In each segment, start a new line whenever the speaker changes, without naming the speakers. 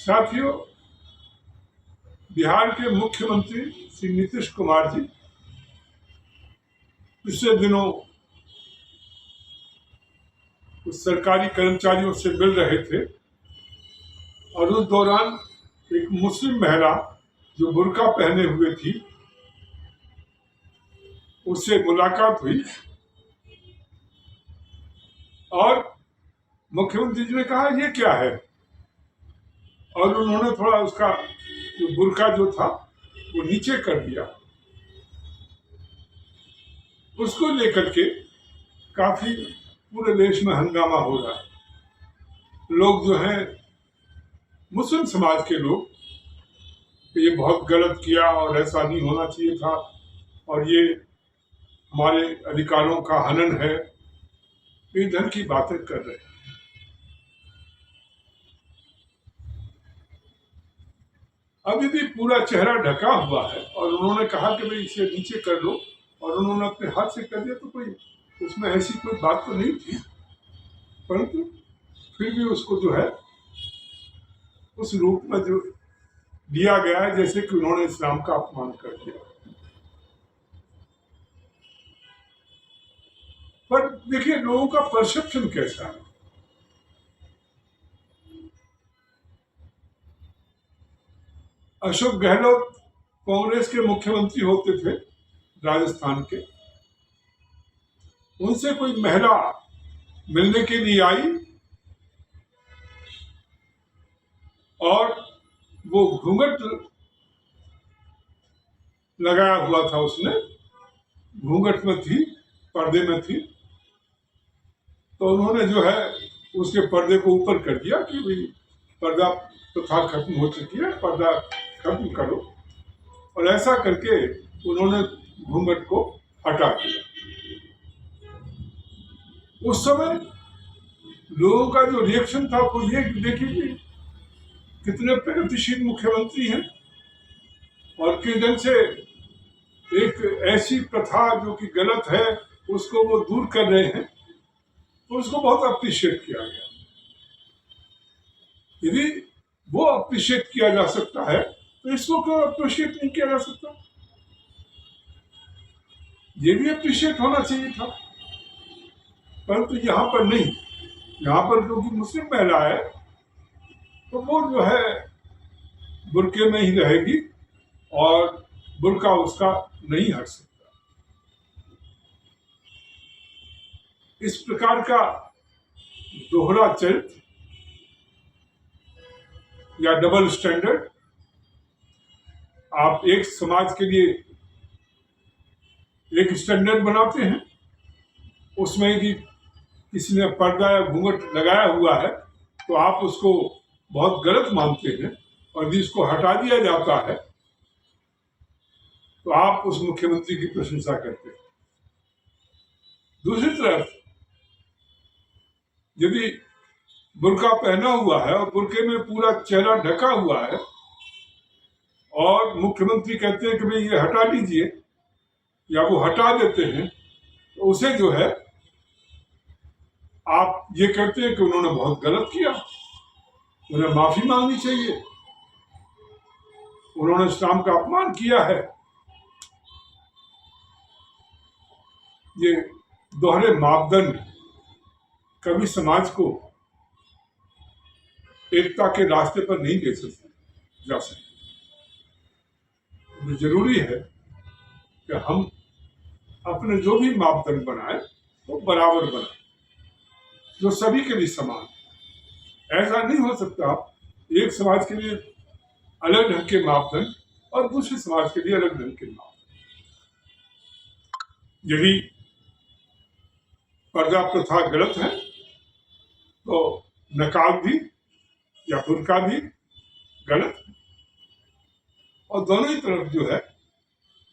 साथियों, बिहार के मुख्यमंत्री श्री नीतीश कुमार जी पिछले दिनों कुछ सरकारी कर्मचारियों से मिल रहे थे और उस दौरान एक मुस्लिम महिला जो बुर्का पहने हुए थी उससे मुलाकात हुई और मुख्यमंत्री जी ने कहा ये क्या है, और उन्होंने थोड़ा उसका जो बुर्का जो था वो नीचे कर दिया। उसको लेकर के काफी पूरे देश में हंगामा हो रहा है। लोग जो हैं, मुस्लिम समाज के लोग, ये बहुत गलत किया और ऐसा नहीं होना चाहिए था और ये हमारे अधिकारों का हनन है, इधर की बातें कर रहे हैं। अभी भी पूरा चेहरा ढका हुआ है और उन्होंने कहा कि भाई इसे नीचे कर लो, और उन्होंने अपने हाथ से कर दिया, तो कोई उसमें ऐसी कोई बात तो नहीं थी, परंतु फिर भी उसको जो है उस रूप में जो दिया गया है जैसे कि उन्होंने इस्लाम का अपमान कर दिया। पर देखिए लोगों का परसेप्शन कैसा है। अशोक गहलोत कांग्रेस के मुख्यमंत्री होते थे राजस्थान के, उनसे कोई महिला मिलने के लिए आई और वो घूंघट लगाया हुआ था, उसने घूंघट में थी, पर्दे में थी, तो उन्होंने जो है उसके पर्दे को ऊपर कर दिया कि भाई पर्दा प्रथा खत्म हो चुकी है, पर्दा खत्म करो, और ऐसा करके उन्होंने घूंघट को हटा दिया। उस समय लोगों का जो रिएक्शन था वो ये देखिए कितने प्रगतिशील मुख्यमंत्री हैं और किस ढंग से एक ऐसी प्रथा जो कि गलत है उसको वो दूर कर रहे हैं, तो उसको बहुत अप्रिशिएट किया गया। यदि वो अप्रिशिएट किया जा सकता है तो इसको क्यों अप्रिशिएट नहीं किया जा सकता? ये भी अप्रिशिएट होना चाहिए था, परंतु यहाँ पर नहीं। यहाँ पर क्योंकि मुस्लिम महिला है तो वो जो है बुर्के में ही रहेगी और बुर्का उसका नहीं हट सकता। इस प्रकार का दोहरा चरित्र या डबल स्टैंडर्ड आप एक समाज के लिए एक स्टैंडर्ड बनाते हैं, उसमें यदि किसी ने पर्दा या घूंघट लगाया हुआ है तो आप उसको बहुत गलत मानते हैं, और यदि इसको हटा दिया जाता है तो आप उस मुख्यमंत्री की प्रशंसा करते हैं। दूसरी तरफ यदि बुर्का पहना हुआ है और बुर्के में पूरा चेहरा ढका हुआ है और मुख्यमंत्री कहते हैं कि भाई ये हटा दीजिए, या वो हटा देते हैं, तो उसे जो है आप ये कहते हैं कि उन्होंने बहुत गलत किया, उन्हें माफी मांगनी चाहिए, उन्होंने इस्लाम का अपमान किया है। ये दोहरे मापदंड कभी समाज को एकता के रास्ते पर नहीं ले जा सकते। तो जरूरी है कि हम अपने जो भी मापदंड बनाए वो बराबर बनाए, जो सभी के लिए समान। ऐसा नहीं हो सकता एक समाज के लिए अलग ढंग के मापदंड और दूसरे समाज के लिए अलग ढंग के मापदंड। यदि पर्दा प्रथा गलत है तो नकाब भी या बुर्का भी गलत है, और दोनों ही तरफ जो है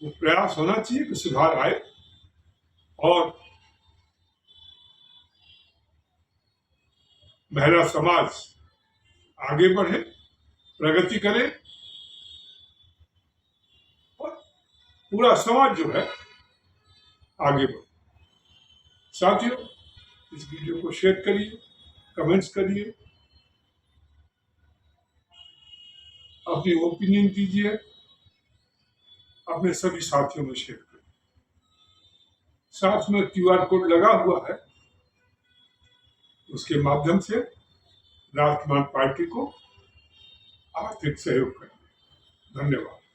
वो प्रयास होना चाहिए कि सुधार आए और महिला समाज आगे बढ़े, प्रगति करे और पूरा समाज जो है आगे बढ़े। साथियों, इस वीडियो को शेयर करिए, कमेंट्स करिए, अपनी ओपिनियन दीजिए, अपने सभी साथियों में शेयर करें। साथ में QR कोड लगा हुआ है, उसके माध्यम से राष्ट्रवाद पार्टी को आर्थिक सहयोग करें। धन्यवाद।